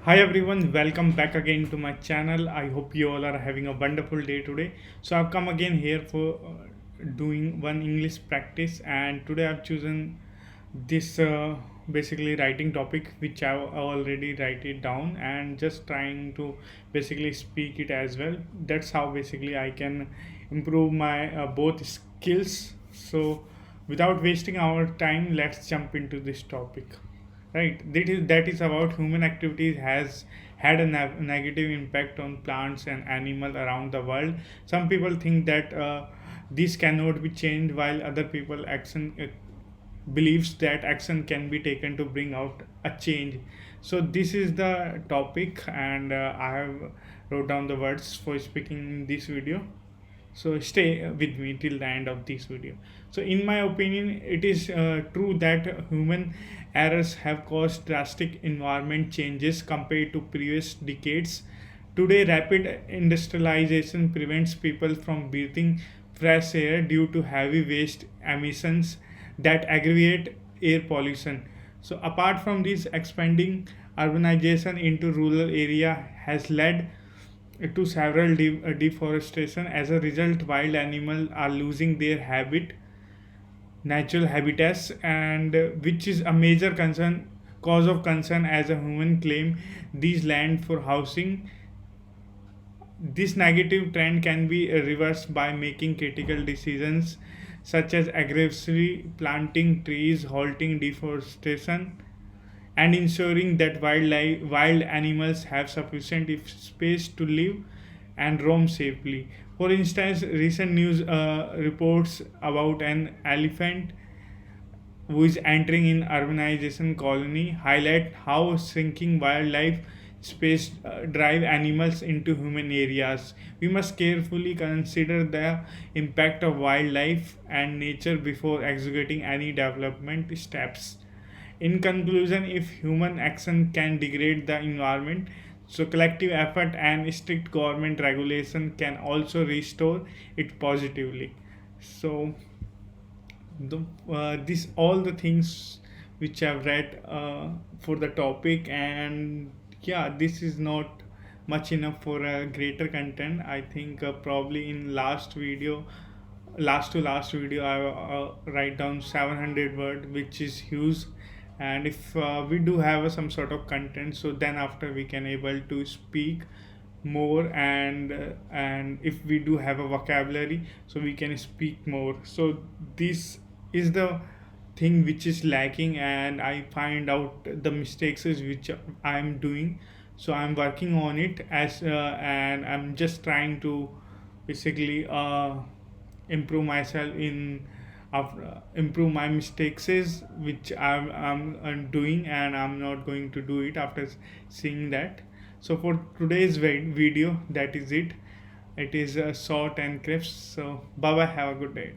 Hi everyone, welcome back again to my channel. I hope you all are having a wonderful day today. So I've come again here for doing one English practice, and today I've chosen this basically writing topic which I already write it down and just trying to basically speak it as well. That's how basically I can improve my both skills. So without wasting our time, let's jump into this topic. Right, that is about human activities has had a negative impact on plants and animals around the world. Some people think that this cannot be changed, while other people action believes that action can be taken to bring out a change. So this is the topic, and I have wrote down the words for speaking in this video. So stay with me till the end of this video. So in my opinion, it is true that human errors have caused drastic environment changes compared to previous decades. Today, rapid industrialization prevents people from breathing fresh air due to heavy waste emissions that aggravate air pollution. So apart from this, expanding urbanization into rural area has led to several deforestation. As a result, wild animals are losing their natural habitats, and which is a major concern cause of concern as a human claim these land for housing. This negative trend can be reversed by making critical decisions such as aggressively planting trees, halting deforestation, and ensuring that wild animals have sufficient space to live and roam safely. For instance, recent news reports about an elephant who is entering in urbanization colony highlight how shrinking wildlife space drive animals into human areas. We must carefully consider the impact of wildlife and nature before executing any development steps. In conclusion, if human action can degrade the environment, so collective effort and strict government regulation can also restore it positively. So this all the things which I've read for the topic, and yeah, this is not much enough for a greater content. I think probably in last video I write down 700 word, which is huge. And if we do have some sort of content, so then after we can able to speak more, and if we do have a vocabulary, so we can speak more. So this is the thing which is lacking, and I find out the mistakes is which I am doing. So I'm working on it and I'm just trying to basically improve myself in improve my mistakes is which I'm doing, and I'm not going to do it after seeing that. So for today's video, that is it. It is short and crisp. So bye bye, have a good day.